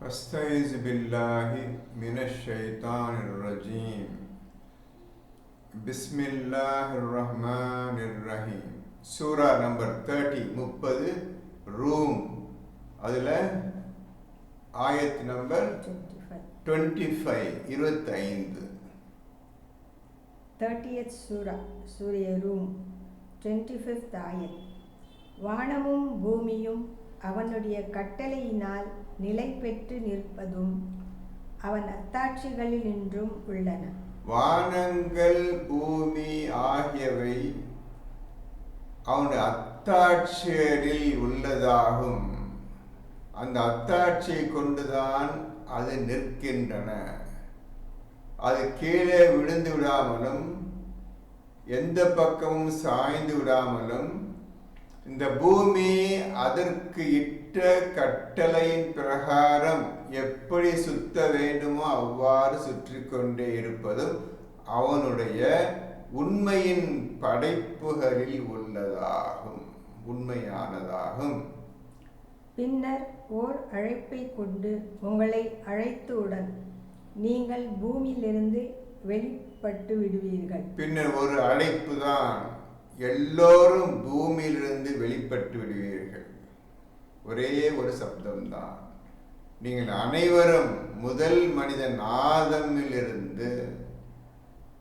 أستعيذ بالله من الشيطان الرجيم بسم الله الرحمن الرحيم சூரா number 30 room அதில் ஆயத் number 25 30th சூரிய ரூம் 25th ஆயத். வானமும் பூமியும் அவனுடைய கட்டளையினால் நிலை பெற்று நிற்பதும் அவன் அத்தாட்சிகளினின்றும் உள்ளன. வானங்கள் பூமி ஆகியவை அவனுடைய அத்தாட்சிகளில் உள்ளதாகும். அந்த அத்தாட்சியை கொண்டுதான் அது நிற்கின்றன. அது கீழே விழுந்து விடாமலும் எந்த பக்கமும் சாய்ந்து விடாமலும் இந்த பூமி அதற்கு இட்ட கட்டளையின் பிரகாரம் எப்படி சுத்த வேண்டுமோ அவ்வாறு சுற்றி கொண்டே இருப்பதும் அவனுடைய உண்மையின் படைப்புகளில் உள்ளதாகும், உண்மையானதாகும். பின்னர் ஓர் அழைப்பை கொண்டு உங்களை அழைத்தவுடன் நீங்கள் பூமியிலிருந்து வெளிப்பட்டு விடுவீர்கள். பின்னர் ஒரு அழைப்பு தான், எல்லோரும் பூமியிலிருந்து வெளிப்பட்டு விடுவீர்கள். ஒரே ஒரு சப்தம்தான். நீங்கள் அனைவரும் முதல் மனிதன் ஆதமிலிருந்து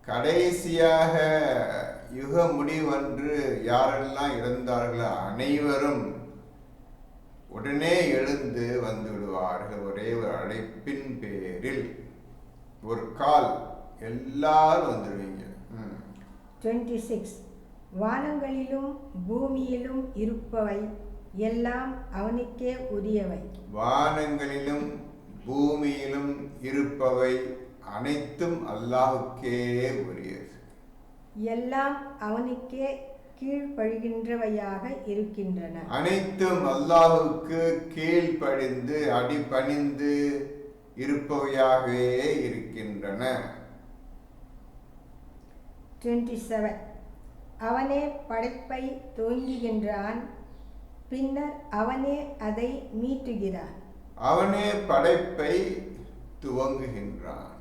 கடைசியாக யுக முடிவன்று யாரெல்லாம் இறந்தார்களோ அனைவரும் உடனே எழுந்து வந்து விடுவார்கள். ஒரே ஒரு அழைப்பின் பேரில் ஒரு கால் எல்லாரும் வந்துடுவீங்க. 26 வானங்களிலும் பூமியிலும் இருப்பவை எல்லாம் அவனுக்கே உரியவை. வானங்களிலும் பூமியிலும் இருப்பவை அனைத்தும் அல்லாஹுக்கே உரியது. எல்லாம் அவனுக்கே கீழ்ப்படிகின்றவையாக இருக்கின்றன. அனைத்தும் அல்லாஹுக்கு கீழ்ப்படிந்து அடிபணிந்து இருப்பவையாகவே இருக்கின்றன. 27 அவனே படைப்பை துவங்குகின்றான், பின்னர் அவனே அதை மீட்டுகிறான். அவனே படைப்பை துவங்குகின்றான்,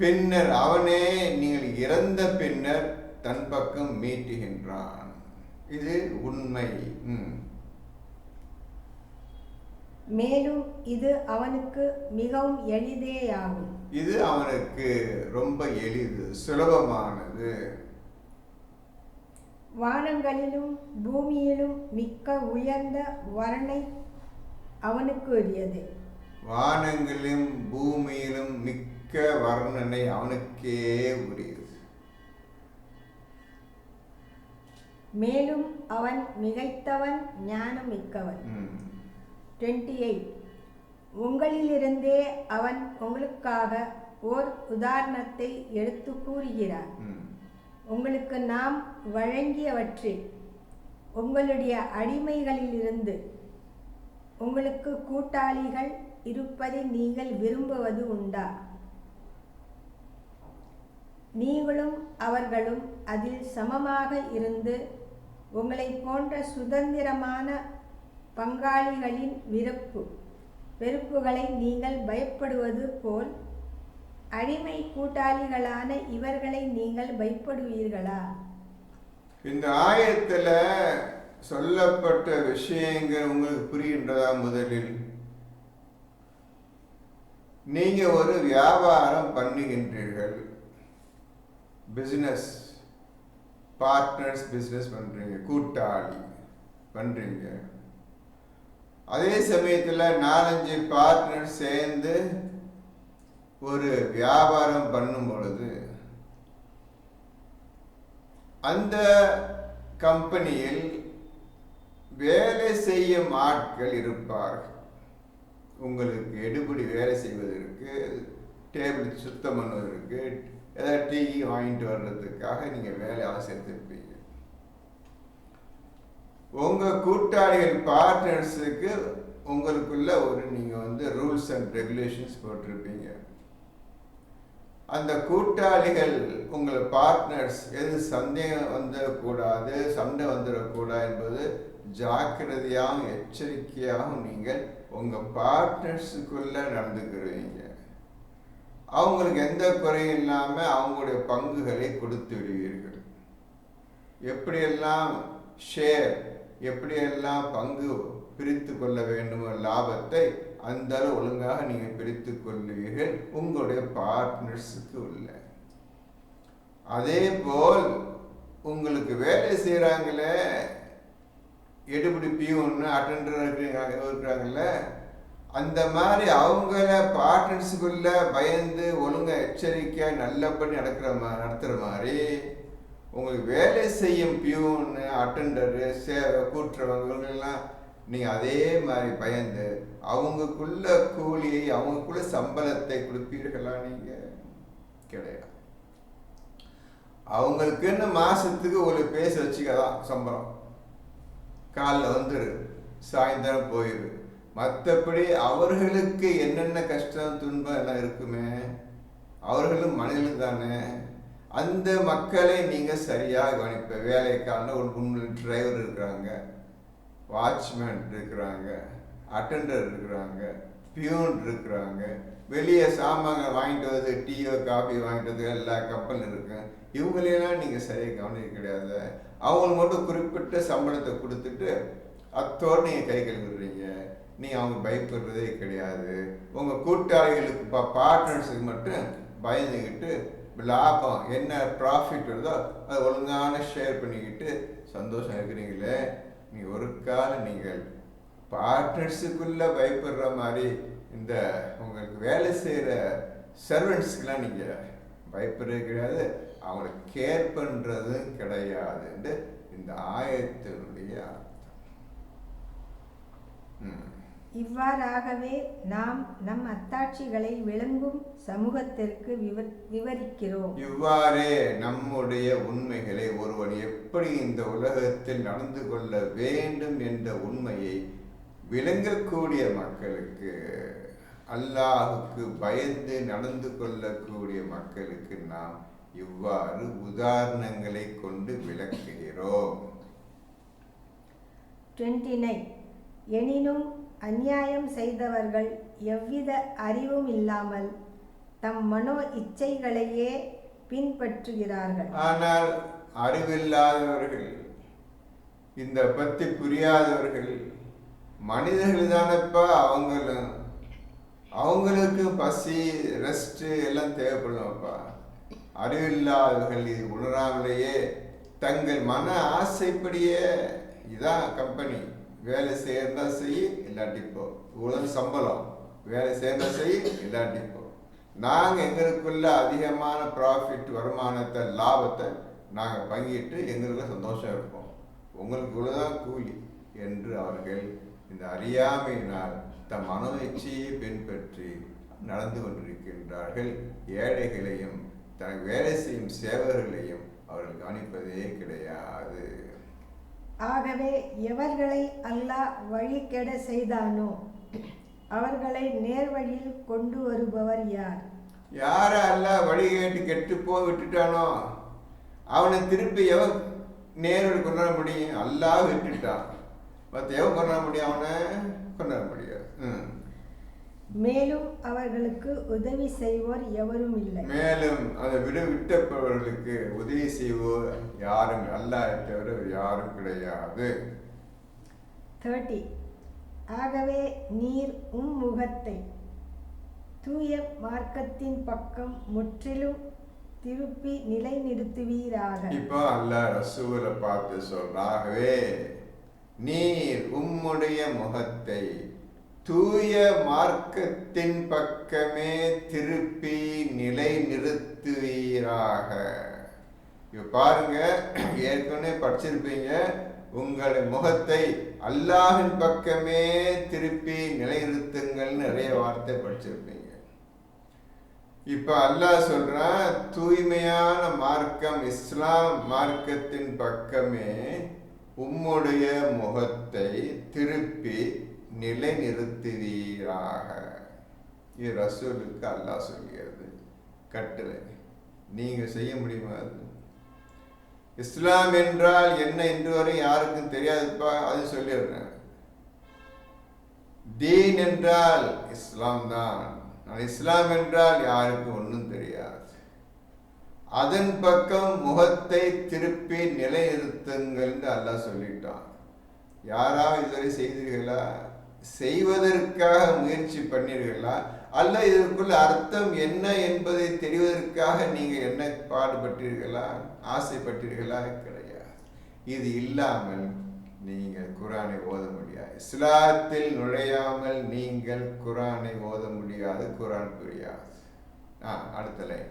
பின்னர் அவனே நீங்கள் இறந்த பின்னர் தன் பக்கம் மீட்டுகின்றான். இது உண்மை. மேலும் இது அவனுக்கு மிகவும் எளிதேயாகும். இது அவனுக்கு ரொம்ப எளிது, சுலபமானது. வானங்களிலும் பூமியிலும் மிக்க உயர்ந்த வர்ணனை அவனுக்கு உரியது. வானங்களிலும் பூமியிலும் மிக்க வர்ணனை அவனுக்கே உரியது. மேலும் அவன் மிகைத்தவன், ஞானம் மிக்கவன். 28 உங்களிலிருந்தே அவன் உங்களுக்காக ஓர் உதாரணத்தை எடுத்து கூறுகிறார். உங்களுக்கு நாம் வழங்கியவற்றில் உங்களுடைய அடிமைகளிலிருந்து உங்களுக்கு கூட்டாளிகள் இருப்பதை நீங்கள் விரும்புவது உண்டா? நீங்களும் அவர்களும் அதில் சமமாக இருந்து உங்களை போன்ற சுதந்திரமான பங்காளிகளின் வெறுப்புகளை நீங்கள் பயப்படுவது போல் அடிமை கூட்டாளிகளான இவர்களை நீங்கள் பயப்படுவீர்களா? இந்த ஆயத்துல சொல்லப்பட்ட விஷயங்கள் உங்களுக்கு புரிகின்றதா? முதலில் நீங்க ஒரு வியாபாரம் பண்ணுகின்றீர்கள், பிசினஸ் பார்ட்னர்ஸ், பிசினஸ் பண்றீங்க, கூட்டாளி பண்றீங்க. அதே சமயத்தில் 4-5 பார்ட்னர் சேர்ந்து ஒரு வியாபாரம் பண்ணும் பொழுது அந்த கம்பெனியில் வேலை செய்யும் ஆட்கள் இருப்பார்கள். உங்களுக்கு எடுபடி வேலை செய்வதற்கு, டேபிள் சுத்தம் பண்ணுவதற்கு, ஏதாவது டீ வாங்கிட்டு வர்றதுக்காக நீங்கள் வேலையாக சேர்த்துருப்பீங்க. உங்கள் கூட்டாளிகள் பார்ட்னர்ஸுக்கு உங்களுக்குள்ள ஒரு நீங்கள் ரூல்ஸ் அண்ட் ரெகுலேஷன்ஸ் போட்டிருப்பீங்க. அந்த கூட்டாளிகள் உங்கள் பார்ட்னர்ஸ் எது சந்தேகம் வந்துடக்கூடாது, சண்டை வந்துடக்கூடாது என்பது ஜாக்கிரதையாகவும் எச்சரிக்கையாகவும் நீங்கள் உங்கள் பார்ட்னர்ஸுக்குள்ள நடந்துக்கிறீங்க. அவங்களுக்கு எந்த குறையும் இல்லாமல் அவங்களுடைய பங்குகளை கொடுத்து விடுவீர்கள். எப்படியெல்லாம் ஷேர், எப்படியெல்லாம் பங்கு பிரித்து கொள்ள வேண்டுமோ லாபத்தை அந்த அளவு ஒழுங்காக நீங்கள் பிரித்து கொள்வீர்கள் உங்களுடைய பார்ட்னர்ஸுக்கு உள்ள. அதே போல் உங்களுக்கு வேலை செய்கிறாங்களே, எடுபடி பியூன்னு அட்டெண்டர் இருக்கிறாங்கல்ல, அந்த மாதிரி அவங்கள பார்ட்னர்ஸுக்குள்ள பயந்து ஒழுங்காக எச்சரிக்கையாக நல்லபடி நடத்துகிற மாதிரி உங்களுக்கு வேலை செய்யும் பியூன்னு அட்டெண்டரு கூட்டுறவங்கெல்லாம் நீங்கள் அதே மாதிரி பயந்து அவங்களுக்குள்ள கூலியை அவங்களுக்குள்ள சம்பளத்தை கொடுப்பீர்களா? நீங்கள் கிடையாது. அவங்களுக்குன்னு மாசத்துக்கு ஒரு பேச வச்சுக்கதான் சம்பளம். காலைல வந்துரு, சாயந்தரம் போயிரு. மற்றபடி அவர்களுக்கு என்னென்ன கஷ்டம் துன்பம் எல்லாம் இருக்குமே, அவர்களும் மனிதர்கள் தானே. அந்த மக்களை நீங்கள் சரியாக கவனிப்ப. வேலைக்கான ஒரு 3 டிரைவர் இருக்கிறாங்க, வாட்ச்மேன் இருக்கிறாங்க, அட்டெண்டர் இருக்கிறாங்க, பியூன் இருக்கிறாங்க, வெளியே சாமான் வாங்கிட்டு வந்து டீயோ காஃபி வாங்கிட்டு வந்து எல்லா கம்பெனியும் இருக்கு. இவங்களெல்லாம் நீங்கள் சரியாக கவனிக்க கிடையாது. அவங்களுக்கு மட்டும் குறிப்பிட்ட சம்பளத்தை கொடுத்துட்டு அத்தோடு நீங்கள் கை கழுவிடுறீங்க. நீங்கள் அவங்க பயப்படுறதே கிடையாது. உங்கள் கூட்டாளிகளுக்கு பார்ட்னர்ஸுக்கு மட்டும் பயந்துக்கிட்டு லாபம் என்ன ப்ராஃபிட் வருதோ அதை ஒழுங்கான ஷேர் பண்ணிக்கிட்டு சந்தோஷம் இருக்கிறீங்களே. நீங்கள் ஒரு காலம் நீங்கள் பார்ட்னர்ஸுக்குள்ளே பயப்படுற மாதிரி இந்த உங்களுக்கு வேலை செய்கிற சர்வெண்ட்ஸ்க்கெலாம் நீங்கள் பயப்படுறது கிடையாது, அவங்கள கேர் பண்ணுறதும் கிடையாதுன்னு இந்த ஆயத்தினுடைய அர்த்தம். இவ்வாறாகவே நாம் நம் அத்தாட்சிகளை விளங்கும் சமூகத்திற்கு விவரிக்கிறோம். இவ்வாறே நம்முடைய உண்மைகளை ஒருவன் எப்படி இந்த உலகத்தில் நடந்து கொள்ள வேண்டும் என்ற உண்மையை விளங்கக்கூடிய மக்களுக்கு, அல்லாஹுக்கு பயந்து நடந்து கொள்ளக்கூடிய மக்களுக்கு நாம் இவ்வாறு உதாரணங்களை கொண்டு விளக்குகிறோம். 29. எனினும் அநியாயம் செய்தவர்கள் எவ்வித அறிவும் இல்லாமல் தம் மனோ இச்சைகளையே பின்பற்றுகிறார்கள். ஆனால் அறிவில்லாதவர்கள், இந்த பத்தி புரியாதவர்கள் மனிதர்கள் தானப்பா. அவங்களுக்கு பசி ரெஸ்ட் எல்லாம் தேவைப்படும்ப்பா. அறிவில்லாதவர்கள் இது உணராமலேயே தங்கள் மன ஆசைப்படியே, இதான் கம்பெனி, வேலை செய்யறதா செய் இல்லாட்டிப்போ, இவ்வளவு சம்பளம், வேலை செய்யறதா செய் இல்லாட்டிப்போ, நாங்கள் எங்களுக்குள்ள அதிகமான ப்ராஃபிட் வருமானத்தை லாபத்தை நாங்கள் பங்கிட்டு எங்களுக்கு சந்தோஷம் இருப்போம், உங்களுக்கு இவ்வளோதான் கூலி என்று அவர்கள் இந்த அறியாமையினால் தம் மனோயிச்சையை பின்பற்றி நடந்து கொண்டிருக்கின்றார்கள். ஏழைகளையும் தனக்கு வேலை செய்யும் சேவர்களையும் அவர்கள் கவனிப்பதே கிடையாது. ஆகவே எவர்களை அல்லாஹ் வழிகெட செய்தானோ அவர்களை நேர்வழியில் கொண்டு வருபவர் யார்? யார அல்லாஹ் வழிகேட்டு கெட்டு போய் விட்டுட்டானோ அவனை திருப்பி எவன் நேர்வழி கொண்டாட முடியும்? அல்லாஹ் விட்டுட்டான், மற்ற எவன் கொண்டாட முடியும்? அவனை கொண்டாட முடியாது. மேலும் அவர்களுக்கு உதவி செய்வோர் எவரும் இல்லை. மேலும் அதை விட்டவர்களுக்கு உதவி செய்வோர் யாரும் அல்லாஹ் தவிர யாரும் கிடையாது. 30. ஆகவே நீர் முகத்தை தூய மார்க்கத்தின் பக்கம் முற்றிலும் திருப்பி நிலைநிறுத்துவீராக. இப்போ அல்லாஹ் ரசூலை பார்த்து சொல்றாகவே நீர் உம்முடைய முகத்தை தூய மார்க்கத்தின் பக்கமே திருப்பி நிலை நிறுத்துவீராக. இப்ப பாருங்க, ஏற்கனவே படிச்சிருப்பீங்க, உங்களை முகத்தை அல்லாஹின் பக்கமே திருப்பி நிலைநிறுத்துங்கள் நிறைய வார்த்தை படிச்சிருப்பீங்க. இப்ப அல்லாஹ் சொல்றான், தூய்மையான மார்க்கம் இஸ்லாம் மார்க்கத்தின் பக்கமே உம்முடைய முகத்தை திருப்பி நிலை நிறுத்துவீராக. இது ரசூலுக்கு அல்லாஹ் சொல்கிறது கட்டளை. நீங்க செய்ய முடியுமா? இஸ்லாம் என்றால் என்ன இன்று வரை யாருக்கும் தெரியாதுப்பா, அது சொல்லிடுறேன். தீன் என்றால் இஸ்லாம் தான். இஸ்லாம் என்றால் யாருக்கும் ஒன்றும் தெரியாது. அதன் பக்கம் முகத்தை திருப்பி நிலைநிறுத்துங்கள் என்று அல்லாஹ் சொல்லிட்டான். யாராவது இதுவரை செய்தீர்களா? செய்வதற்காக முயற்சி பண்ணீர்களா? அல்ல இதற்குள்ள அர்த்தம் என்ன என்பதை தெரிவதற்காக நீங்க என்ன பாடுபட்டீர்களா, ஆசைப்பட்டீர்களா? கிடையாது. இது இல்லாமல் நீங்கள் குர்ஆனை ஓத முடியாது. இஸ்லாத்தில் நுழையாமல் நீங்கள் குர்ஆனை ஓத முடியாது, குர்ஆன் புரியாது. அடுத்த லைன்.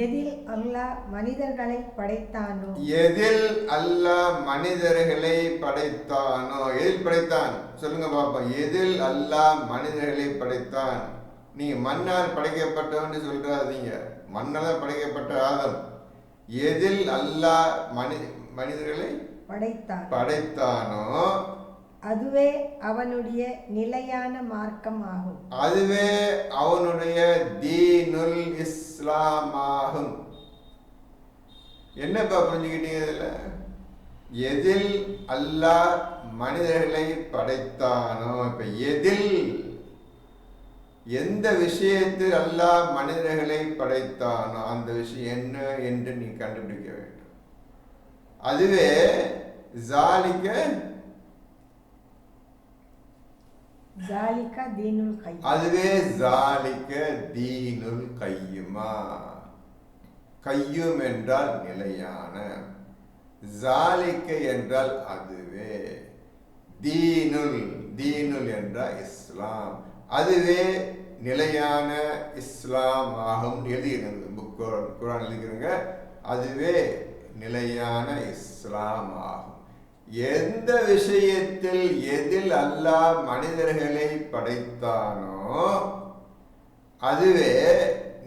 எதில் அல்லாஹ் மனிதர்களை படைத்தானோ, எதில் அல்லாஹ் மனிதர்களை படைத்தானோ. எதில் படைத்தான் சொல்லுங்க பாப்போம். எதில் அல்லாஹ் மனிதர்களை படைத்தான். நீங்க மண்ணால் படைக்கப்பட்டவன்னு சொல்றாதீங்க. மண்ணால் படைக்கப்பட்ட ஆதம். எதில் அல்லாஹ் மனிதர்களை படைத்தானோ அதுவே அவனுடைய நிலையான மார்க்கம் ஆகும். அதுவே அவனுடைய தீனுல் இஸ்லாம் ஆகும். என்னப்பா புரிஞ்சுக்கிட்டீங்க இதுல? எதில் அல்லாஹ் மனிதர்களை படைத்தானோ. இப்ப எதில், எந்த விஷயத்தில் அல்லாஹ் மனிதர்களை படைத்தானோ அந்த விஷயம் என்ன என்று நீ கண்டுபிடிக்க வேண்டும். அதுவே ஜாலிக தீனுல் கையும். அதுவே ஜாலிக தீனுல் கையுமா. கையும் என்றால் நிலையான, ஜாலிக என்றால் அதுவே, தீனுல் தீனுல் என்றால் இஸ்லாம், அதுவே நிலையான இஸ்லாம் ஆகும். எழுதிக்கிறேங்க, குர்ஆன் எழுதிக்கிறேங்க. அதுவே நிலையான இஸ்லாம் ஆகும். எந்த விஷயத்தில் எதில் அல்லாஹ் மனிதர்களை படைத்தானோ அதுவே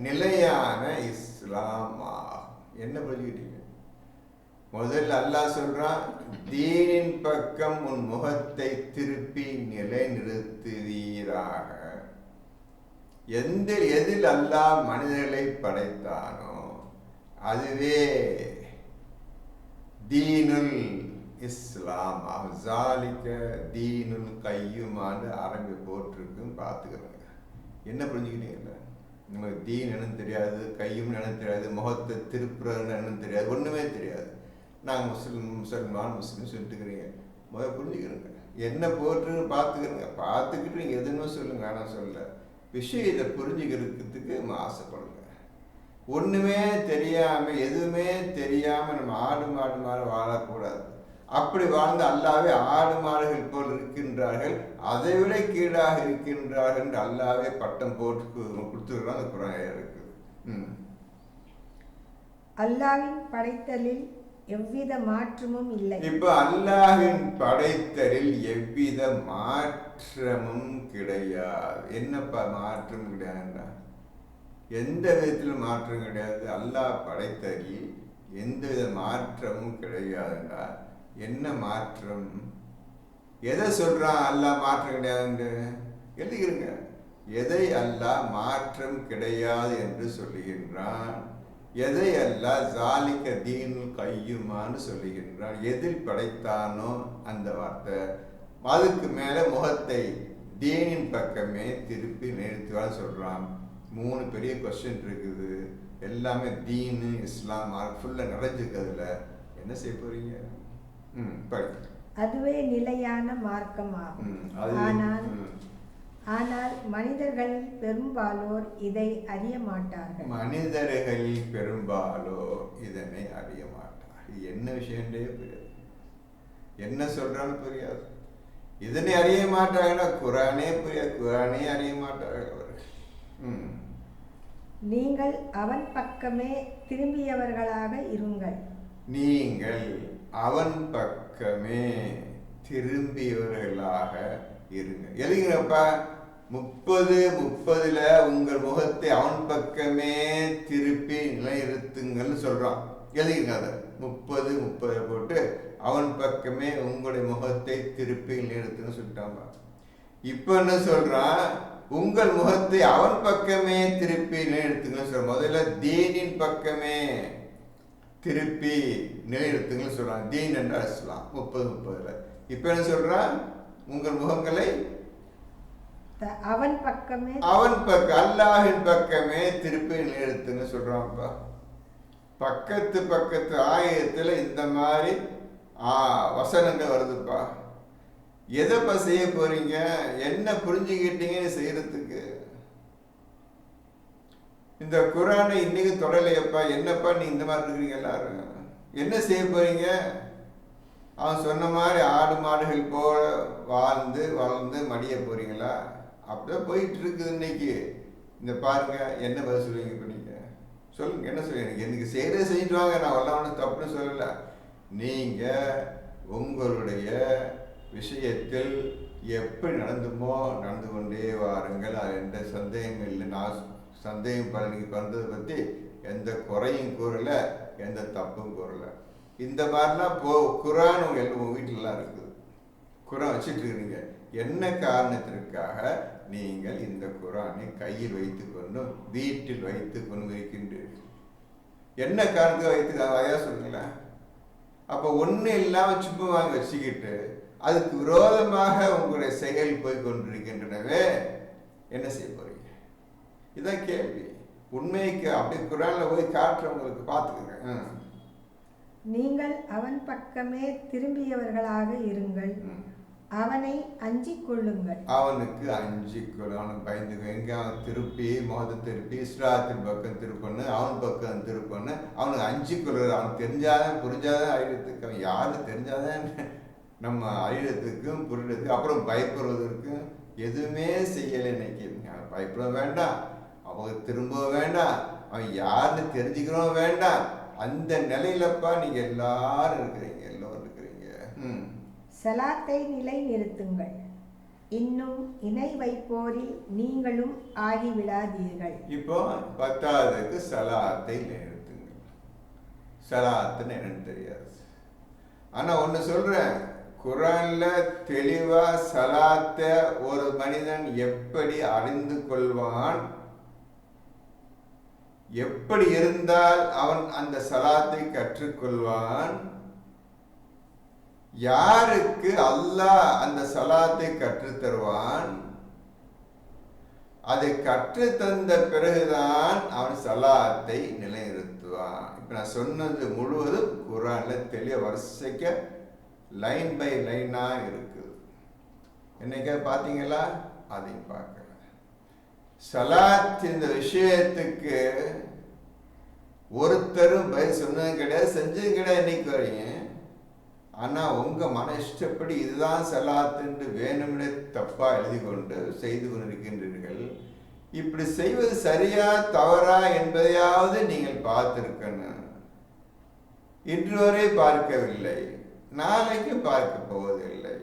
நிலையான இஸ்லாம் ஆகும். என்ன புரிஞ்சுக்கிட்டீங்க? முதல்ல அல்லாஹ் சொல்றான், தீனின் பக்கம் உன் முகத்தை திருப்பி நிலை நிறுத்துவீராக. எதில் அல்லாஹ் மனிதர்களை படைத்தானோ அதுவே தீனுல் இஸ்லாம் ஆகும். ஜாலிக தீனுல் கையுமான்னு அரபி போட்டிருக்குன்னு பார்த்துக்கிறேங்க. என்ன புரிஞ்சுக்கிட்டீங்க? நமக்கு தீன் என்னன்னு தெரியாது, கையும் என்னன்னு தெரியாது, முகத்தை திருப்புறன்னு என்னன்னு தெரியாது, ஒன்றுமே தெரியாது. நாங்கள் முஸ்லிம் சொல்லிட்டுக்கிறீங்க. முதல்ல புரிஞ்சுக்கிறேங்க. என்ன போட்டுருன்னு பார்த்துக்கிறேங்க. பார்த்துக்கிட்டு நீங்கள் எதுன்னு சொல்லுங்க. ஆனால் சொல்ல விஷயத்தை புரிஞ்சுக்கிறதுக்கு ஆசைப்படுங்க. ஒன்றுமே தெரியாமல், எதுவுமே தெரியாமல் நம்ம ஆடு மாடு மாதிரி வாழக்கூடாது. அப்படி வாழ்ந்து அல்லாவே ஆடு மாடுகள் போல் இருக்கின்றார்கள், அதை விட கீழாக இருக்கின்றார்கள் என்று அல்லாவே பட்டம் போட்டு கொடுத்துருக்காங்க. அந்த குர்ஆன் இருக்குது. அல்லாஹ்வின் படைத்தலில் எவ்வித மாற்றமும் இல்லை. இப்ப அல்லாஹ்வின் படைத்தலில் எவ்வித மாற்றமும் கிடையாது. என்னப்பா மாற்றம் கிடையாதுன்னா, எந்த விதத்திலும் மாற்றம் கிடையாது. அல்லாஹ் படைத்தலில் எந்தவித மாற்றமும் கிடையாதுன்னா என்ன மாற்றம்? எதை சொல்றான் அல்லாஹ் மாற்றம் கிடையாதுன்னு? எழுதிக்கிறங்க. எதை அல்லாஹ் மாற்றம் கிடையாது என்று சொல்லுகின்றான், எதை அல்லாஹ் ஜாலிக தீனுல் கையுமான்னு சொல்லுகின்றான். எதில் படைத்தானோ அந்த வார்த்தை. அதுக்கு மேல முகத்தை தீனின் பக்கமே திருப்பி நிறுத்துவான்னு சொல்றான். 3 பெரிய கொஸ்டின் இருக்குது. எல்லாமே தீனு இஸ்லாம் ஃபுல்லா நிறைஞ்சிருக்கிறதுல என்ன செய்ய போறீங்க? அதுவே நிலையான மார்க்கம் ஆகும். ஆனால் மனிதர்களில் பெரும்பாலோர் இதை அறிய மாட்டார்கள். மனிதர்களில் பெரும்பாலோர் இதனை அறிய மாட்டார்கள். என்ன விஷயம்ன்றே புரியாது, என்ன சொல்றாலும் புரியாது. இதனை அறிய மாட்டாங்கன்னா குர்ஆனே புரியாது, குர்ஆனே அறிய மாட்டார்கள் அவர்கள். நீங்கள் அவன் பக்கமே திரும்பியவர்களாக இருங்கள். நீங்கள் அவன் பக்கமே திரும்பியவர்களாக இருங்க. எழுதுங்கப்பா. 30:30 உங்கள் முகத்தை அவன் பக்கமே திருப்பி நிலைநிறுத்துங்கள்னு சொல்றான். எழுதுங்க. அதை 30:30 போட்டு அவன் பக்கமே உங்களுடைய முகத்தை திருப்பி நிலைநிறுத்துன்னு சொல்லிட்டாங்க. இப்ப என்ன சொல்றான்? உங்கள் முகத்தை அவன் பக்கமே திருப்பி நிலைநிறுத்துங்கன்னு சொல்ற. முதல்ல தீனின் பக்கமே, திருப்பி நிலைநிறுத்துங்கன்னு சொல்றான். தீன் என்றால் இஸ்லாம். 30 இப்ப என்ன சொல்றான்? உங்கள் முகங்களை அவன் பக்கமே அல்லாஹின் பக்கமே திருப்பி நிலைநிறுத்துங்க சொல்றான்ப்பா. பக்கத்து ஆயத்துல இந்த மாதிரி வசனங்கள் வருதுப்பா. எதைப்பா செய்ய போறீங்க? என்ன புரிஞ்சுக்கிட்டீங்கன்னு செய்யறதுக்கு? இந்த குரானை இன்னைக்கு தொடலையப்பா. என்னப்பா நீ இந்த மாதிரி இருக்கிறீங்க எல்லாரும்? என்ன செய்ய போறீங்க? அவன் சொன்ன மாதிரி ஆடு மாடுகள் போல வளர்ந்து மடிய போறீங்களா? அப்படிதான் போயிட்டு இருக்குது இன்னைக்கு. இந்த பாருங்க, என்ன பதில் சொல்லுவீங்க? இப்போ நீங்க சொல்லுங்க, என்ன சொல்லுவீங்க? எனக்கு செய்யறதை செஞ்சுட்டு வாங்க, நான் ஒன்றும் தப்புன்னு சொல்லல. நீங்க உங்களுடைய விஷயத்தில் எப்படி நடந்துமோ நடந்து கொண்டே வாருங்கள். அது எந்த சந்தேகமும் இல்லை. நான் சந்தேகம் பலனுக்கு பிறந்ததை பற்றி எந்த குறையும் கூறலை, எந்த தப்பும் கூறலை. இந்த மாதிரிலாம் குரான் உங்கள் வீட்டிலலாம் இருக்குது. குரான் வச்சுட்டு இருக்கிறீங்க. என்ன காரணத்திற்காக நீங்கள் இந்த குரானை கையில் வைத்துக் கொண்டும் வீட்டில் வைத்துக் கொண்டு இருக்கின்றீர்கள்? என்ன காரணத்துக்கு வைத்துக்காக ஐயா சொல்லுங்களேன். அப்போ ஒன்றும் இல்லாமல் சும்மா வாங்கி வச்சுக்கிட்டு அதுக்கு விரோதமாக உங்களுடைய செயல் போய் கொண்டிருக்கின்றனவே, என்ன செய்ய போறீங்க? இதான் கேள்வி. உண்மைக்கு அப்படி குரான்ல போய் காட்டுறவங்களுக்கு பார்த்துக்குங்க. நீங்கள் அவன் பக்கமே திரும்பியவர்களாக இருங்கள். அவனை அஞ்சிக் கொள்ளுங்கள். அவனுக்கு அஞ்சிக் கொள்ளு. அவனுக்கு பயந்துக்க. எங்க அவன் திருப்பி முகத்தை திருப்பி இஸ்லாத்தின் பக்கம் திருப்பண்ணு, அவன் பக்கம் திருப்பண்ணு. அவனுக்கு அஞ்சிக் கொள்ளுறது. அவனுக்கு தெரிஞ்சாதான் புரிஞ்சாதான் அழியறதுக்கு. அவன் யாருக்கு தெரிஞ்சாதான் நம்ம அழியறதுக்கும் புரியறதுக்கு அப்புறம் பயப்படுவதற்கும் எதுவுமே செய்யலை. இன்னைக்கு பயப்பட வேண்டாம், அவங்க திரும்ப வேண்டாம், அவன் யாருன்னு தெரிஞ்சுக்கிறோம் வேண்டாம். அந்த நிலையிலப்பா நீங்க எல்லாரும் இருக்கிறீங்க, எல்லோரும் இருக்கிறீங்க. சலாத்தை நிலை நிறுத்துங்கள். இன்னும் இணை வைப்போரில் நீங்களும் ஆகிவிடாதீர்கள். இப்போ 10க்கு சலாத்தை நிறுத்துங்கள். சலாத்துன்னு என்னன்னு தெரியாது. ஆனா ஒண்ணு சொல்றேன், குரான்ல தெளிவா சலாத்தை ஒரு மனிதன் எப்படி அறிந்து கொள்வான், எப்படி இருந்தால் அவன் அந்த சலாத்தை கற்றுக்கொள்வான், யாருக்கு அல்லாஹ் அந்த சலாத்தை கற்றுத் தருவான், அதை கற்று தந்த பிறகுதான் அவன் சலாத்தை நிலைநிறுத்துவான். இப்ப நான் சொன்னது முழுவதும் குரான்ல தெளிய வரிசைக்க லைன் பை லைனா இருக்குது. என்னைக்கா பார்த்தீங்களா? அதையும் பார்க்கல. சலாத் இந்த விஷயத்துக்கு ஒருத்தரும் பதில் சொன்னதும் கிடையாது, செஞ்சதும் கிடையாது இன்னைக்கு வரையும். ஆனா உங்க மன இஷ்டப்படி இதுதான் சலாத்து வேணும்னே தப்பா எழுதி கொண்டு செய்து கொண்டிருக்கின்றீர்கள். இப்படி செய்வது சரியா தவறா என்பதையாவது நீங்கள் பார்த்திருக்கணும். இன்று வரை பார்க்கவில்லை, நாளைக்கு பார்க்க போவதில்லை.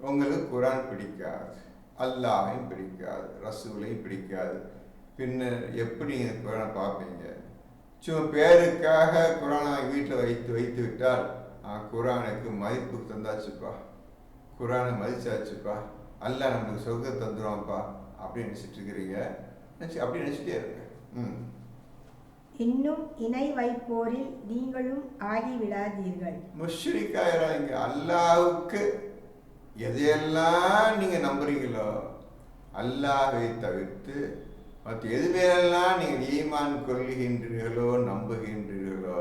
உங்களுக்கு குரான் பிடிக்காது, அல்லாஹையும் பிடிக்காது, ரசூலையும் பிடிக்காது. பின்னர் எப்படி நீங்கள் குரானை பார்ப்பீங்க? சும்மா பேருக்காக குரானை வீட்டில் வைத்து விட்டால் குரானுக்கு மதிப்பு தந்தாச்சுப்பா, குரானை மதிச்சாச்சுப்பா, அல்லாஹ் நம்மளுக்கு சொர்க்கத்தை தந்துடுவான்ப்பா அப்படின்னு நினைச்சிட்டு இருக்கிறீங்க. அப்படி நினைச்சிட்டே இருங்க. இன்னும் இணை வைப்போரில் நீங்களும் ஆகிவிடாதீர்கள். முஷ்ரிக்காயிராங்க. அல்லாஹ்வுக்கு எதையெல்லாம் நீங்க நம்புறீங்களோ அல்லாஹ்வை தவிர்த்து மற்ற எது மேலெல்லாம் நீங்கள் ஈமான் கொள்ளுகின்றீர்களோ நம்புகின்றீர்களோ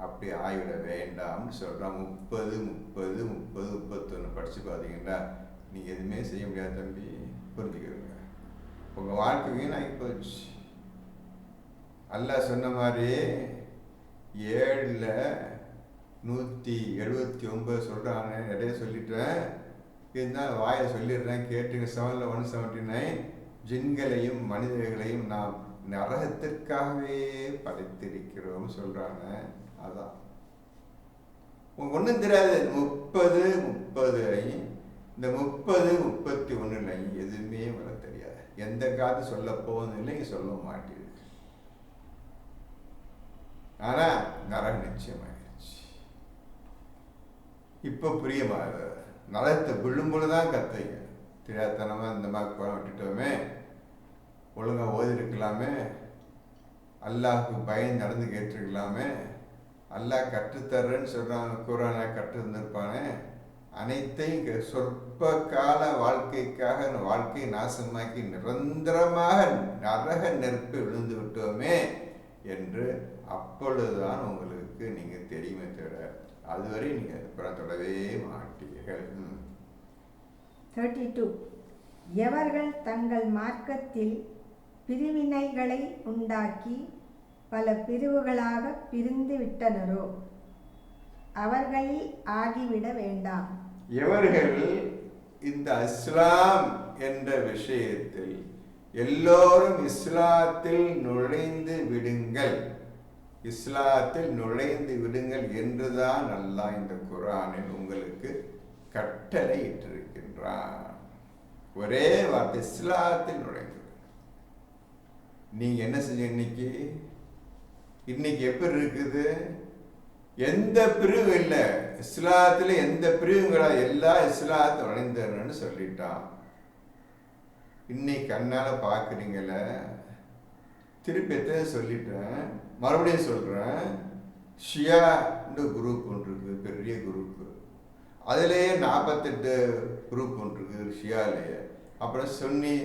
அப்படி ஆகிவிட வேண்டாம்னு சொல்றான். 30, 30, 30, 31 படிச்சு பார்த்தீங்கன்னா நீங்க எதுவுமே செய்ய முடியாது தம்பி, புரிஞ்சுக்கிறீங்க. உங்க வாழ்க்கை வீணாகி போச்சு. அல்லாஹ் சொன்ன மாதிரி 7ல் 179 சொல்றாங்க. நிறைய சொல்லிட்டேன், இருந்தாலும் வாயை சொல்லிடுறேன், கேட்டுங்க. 7ல் 179 ஜின்களையும் மனிதர்களையும் நாம் நரகத்திற்காகவே படைத்திருக்கிறோம் சொல்றாங்க. அதான் உங்களுக்கு ஒன்றும் தெரியாது. 30, 30 இந்த 30, 31 எதுவுமே வர தெரியாது. எந்த காத்து சொல்ல போவதும் இல்லை, சொல்ல மாட்டேங்குது. ஆனா நரகம் நிச்சயமாயிருச்சு. இப்ப புரியமாக நரகத்தை விழும்பொழுதுதான் கத்துங்க. தெரியாதனமா இந்த மாதிரி குழந்தை விட்டுட்டோமே, ஒழுங்கா ஓதி இருக்கலாமே, அல்லாஹ்க்கு பயந்து நடந்து கேட்டிருக்கலாமே, அல்லாஹ் கற்றுத்தர்றேன்னு சொல்றாங்க, குர்ஆனை கற்றுருந்திருப்பானே, அனைத்தையும் சொற்ப கால வாழ்க்கைக்காக வாழ்க்கையை நாசமாக்கி நிரந்தரமாக நரக நெருப்பு விழுந்து விட்டோமே என்று அப்பொழுதுதான் உங்களுக்கு நீங்க தெரியுமே தவிர அதுவரை நீங்க அப்புறம் தொடவே மாட்டீர்கள். 32. எவர்கள் தங்கள் மார்க்கத்தில் பிரிவினைகளை உண்டாக்கி பல பிரிவுகளாக பிரிந்து விட்டனரோ அவர்களில் ஆகிவிட வேண்டாம். எவர்கள் இந்த இஸ்லாம் என்ற விஷயத்தில் எல்லோரும் இஸ்லாத்தில் நுழைந்து விடுங்கள், இஸ்லாத்தில் நுழைந்து விடுங்கள் என்றுதான் அல்லாஹ் இந்த குர்ஆனில் உங்களுக்கு கட்டளை இட்டிருக்கின்றான். ஒரே வார்த்தை, இஸ்லாத்தில் நுழைந்து. நீங்க என்ன செஞ்ச இன்னைக்கு எப்படி இருக்குது? எந்த பிரிவு இல்லை, இஸ்லாத்துல எந்த பிரிவுங்களா, எல்லா இஸ்லாத்தை நுழைந்தன்னு சொல்லிட்டான். இன்னைக்கு கண்ணால பாக்குறீங்கள, திருப்பி எத்தனை சொல்லிட்டேன், மறுபடியும் சொல்றேன். ஷியா குரூப் ஒன்று இருக்குது, பெரிய குரூப். அதுலேயே 48 குரூப் ஒன்று இருக்குது ஷியாலேயே. அப்புறம் சுன்னி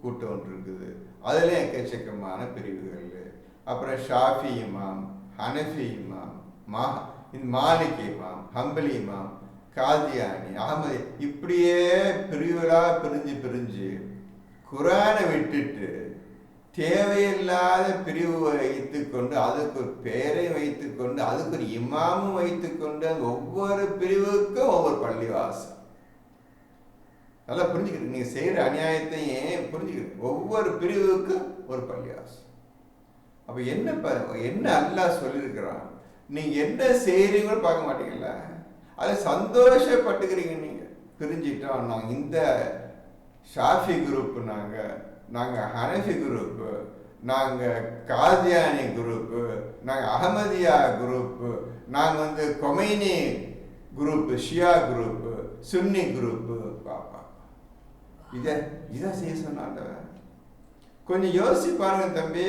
கூட்டம் ஒன்று இருக்குது, அதுலேயே எக்கச்சக்கமான பிரிவுகள். அப்புறம் ஷாஃபி இமாம், ஹனஃபி இமாம், மாலிக் இமாம், ஹம்பலி இமாம், காதியானி, அகமது, இப்படியே பிரிவுகளா பிரிஞ்சு குர்ஆனை விட்டுட்டு தேவையில்லாத பிரிவு வைத்துக்கொண்டு அதுக்கு ஒரு பெயரை வைத்துக்கொண்டு அதுக்கு ஒரு இமாமும் வைத்துக்கொண்டு ஒவ்வொரு பிரிவுக்கும் ஒவ்வொரு பள்ளிவாசல். நல்லா புரிஞ்சுக்கிட்டு நீங்க செய்யற அநியாயத்தையும் புரிஞ்சுக்கிட்டு ஒவ்வொரு பிரிவுக்கும் ஒரு பள்ளிவாசல். அப்ப என்ன அல்லாஹ் சொல்லியிருக்கிறான், நீங்க என்ன செய்யறீங்கன்னு பார்க்க மாட்டீங்களா? அதை சந்தோஷப்பட்டுக்கிறீங்க. நீங்க பிரிஞ்சிட்டோம், நாங்க இந்த ஷாஃபி குரூப், நாங்க ஹனஃபி குரூப், நாங்க காதியானி குரூப், நாங்க அஹமதியா குரூப், நாங்க கொமைனி குரூப், ஷியா குரூப், சுன்னி குரூப். பாப்பா இதான் செய்ய சொன்னாண்டவன். கொஞ்சம் யோசிச்சு பாருங்க தம்பி,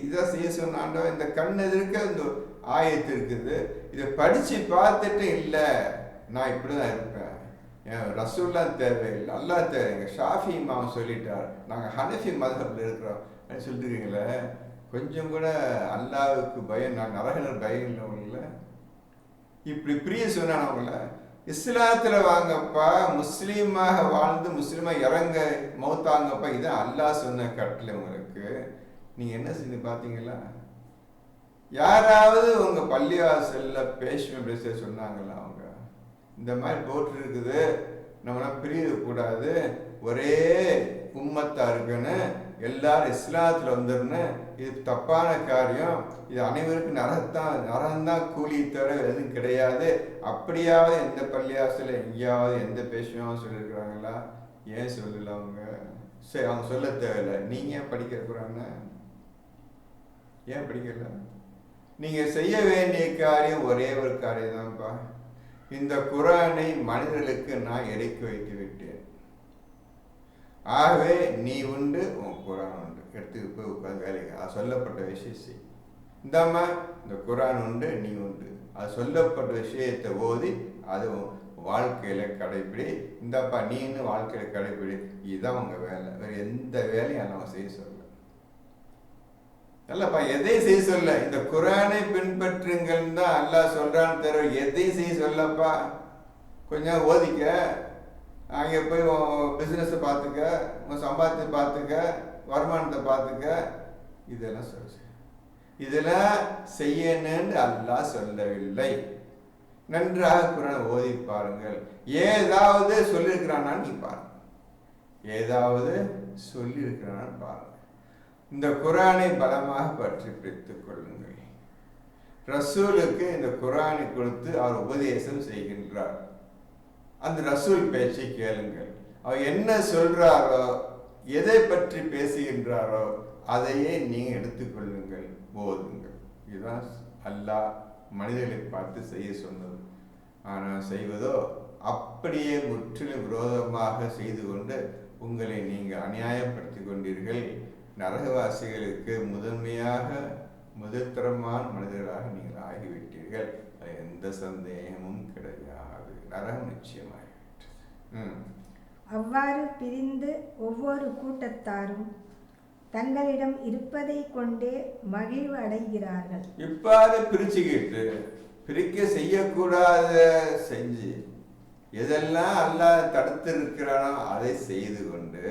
இதான் செய்ய சொன்னாண்டவன். இந்த கண் எதிர்க்க இந்த ஆயத்து இருக்குது, இதை படிச்சு பார்த்துட்டு இல்லை நான் இப்படிதான் இருப்பேன், ரசூல்லா தேவையில்லை, அல்லாஹ் தேவை, எங்கள் ஷாஃபி இமாம் சொல்லிட்டார், நாங்கள் ஹனஃபி மதஹப்ல இருக்கிறோம் அப்படின்னு சொல்லிட்டுருக்கீங்களே, கொஞ்சம் கூட அல்லாஹ்வுக்கு பயம், நான் நரகனர் பயம் இல்லைங்கள? இப்படி பிரிய சொன்னானவங்கள இஸ்லாத்தில் வாங்கப்பா, முஸ்லீமாக வாழ்ந்து முஸ்லீமாக இறங்க மௌத்தாங்கப்பா, இதான் அல்லாஹ் சொன்ன கட்டளை உங்களுக்கு. நீங்கள் என்ன செஞ்சு பார்த்தீங்களா? யாராவது உங்கள் பள்ளிவாசல்ல பேச சொன்னாங்களா? அவங்க இந்த மாதிரி போட்டு இருக்குது, நம்மளாம் பிரியக்கூடாது, ஒரே உம்மத்தா இருக்குன்னு, எல்லாரும் இஸ்லாத்துல வந்துடணும், இது தப்பான காரியம், இது அனைவருக்கும் நரகம்தான் கூலி தவிர எதுவும் கிடையாது, அப்படியாவது எந்த பள்ளியாசல எங்கேயாவது எந்த பேசுவாங்க சொல்லியிருக்கிறாங்களா? ஏன் சொல்லல அவங்க? சரி, அவங்க சொல்ல தேவையில்லை, நீங்க ஏன் படிக்க போறாங்க? ஏன் படிக்கல? நீங்க செய்ய வேண்டிய காரியம் ஒரே ஒரு காரியம் தான்ப்பா, இந்த குர்ஆனை மனிதர்களுக்கு நான் இறக்கி வைத்து விட்டேன், ஆகவே நீ உண்டு உன் குர்ஆன் உண்டு, எடுத்துக்கு போய் உட்காந்து வேலைக்கு, அது சொல்லப்பட்ட விஷயம் செய். இந்தாம்மா இந்த குர்ஆன் உண்டு, நீ உண்டு, அது சொல்லப்பட்ட விஷயத்தை ஓதி அது வாழ்க்கையில கடைப்பிடி, இந்தாப்பா நீன்னு வாழ்க்கையில கடைப்பிடி, இதுதான் உங்க வேலை, வேற எந்த வேலையும் நம்ம செய்ய சொல்ல. அல்லப்பா எதையும் செய்ய சொல்ல, இந்த குர்ஆனை பின்பற்றுங்கள் தான் அல்லாஹ் சொல்றான்னு தவிர எதையும் செய்ய சொல்லப்பா. கொஞ்சம் ஓதிக்க, அங்கே போய் பிசினஸை பார்த்துக்க, உன் சம்பாத்தியத்தை பார்த்துக்க, வருமானத்தை பார்த்துக்க, இதெல்லாம் சொல்ல, இதெல்லாம் செய்யணும்னு அல்லாஹ் சொல்லவில்லை. நன்றாக குர்ஆனை ஓதி பாருங்கள், ஏதாவது சொல்லியிருக்கிறானா நீ பாருங்க, ஏதாவது சொல்லியிருக்கிறான்னு பாருங்க. இந்த குர்ஆனை பலமாக பற்றி பிடித்துக் கொள்ளுங்கள். ரசூலுக்கு இந்த குர்ஆனை கொடுத்து அவர் உபதேசம் செய்கின்றார், அந்த ரசூல் பேச்சை கேளுங்கள், அவர் என்ன சொல்றாரோ, எதை பற்றி பேசுகின்றாரோ அதையே நீங்க எடுத்துக்கொள்ளுங்கள், போதுங்கள். இதுதான் அல்லாஹ் மனிதர்களை பார்த்து செய்ய சொன்னது. ஆனால் செய்வதோ அப்படியே முற்றிலும் விரோதமாக செய்து கொண்டு உங்களை நீங்க அநியாயப்படுத்தி கொண்டீர்கள். நரகவாசிகளுக்கு முதன்மையாக முதற்தரமான மனிதர்களாக நீங்கள் ஆகிவிட்டீர்கள். எந்த சந்தேகமும் கிடையாது. நரகம் நிச்சயமாயிற்று. அவ்வாறு பிரிந்து ஒவ்வொரு கூட்டத்தாரும் தங்களிடம் இருப்பதை கொண்டே மகிழ்வு அடைகிறார்கள். இப்பாறு பிரிச்சுக்கிட்டு பிரிக்க செய்யக்கூடாத செஞ்சு எதெல்லாம் அல்லாஹ் தடுத்து இருக்கிறானோ அதை செய்து கொண்டு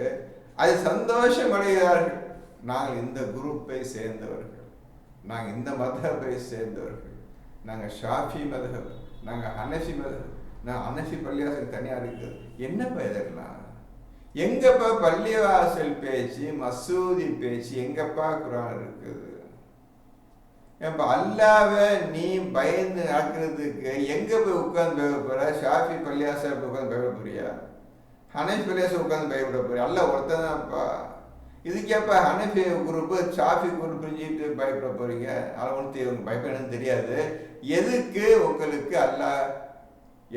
அது சந்தோஷம் அடைகிறார்கள். நாங்கள் இந்த குரூப்பை சேர்ந்தவர்கள், நாங்கள் இந்த மதஹபை சேர்ந்தவர்கள், நாங்கள் ஷாஃபி மதஹப், நாங்கள் ஹனஃபி மதஹப், நான் ஹனஃபி பள்ளிவாசல் தனியாக இருக்குது. என்னப்பா இதெல்லாம்? எங்கப்பா பள்ளிவாசல் பேச்சு, மசூதி பேச்சு, எங்கப்பா குரான் இருக்குது? ஏப்பா அல்லாவை நீ பயந்து நடக்கிறதுக்கு எங்க போய் உட்கார்ந்து பயப்பட போற? ஷாஃபி பள்ளிவாசல் உட்காந்து பயப்பட போறியா? ஹனஃபி பள்ளிவாசல் உட்காந்து பயப்பட போறியா? அல்ல ஒருத்ததான்ப்பா. இதுக்கேப்பா ஹனஃபி குரூப்பு ஷாஃபி குரூப் பிரிஞ்சுட்டு பயப்பட போறீங்க? அதை ஒன்று பயப்படணும்னு தெரியாது. எதுக்கு உங்களுக்கு அல்லாஹ்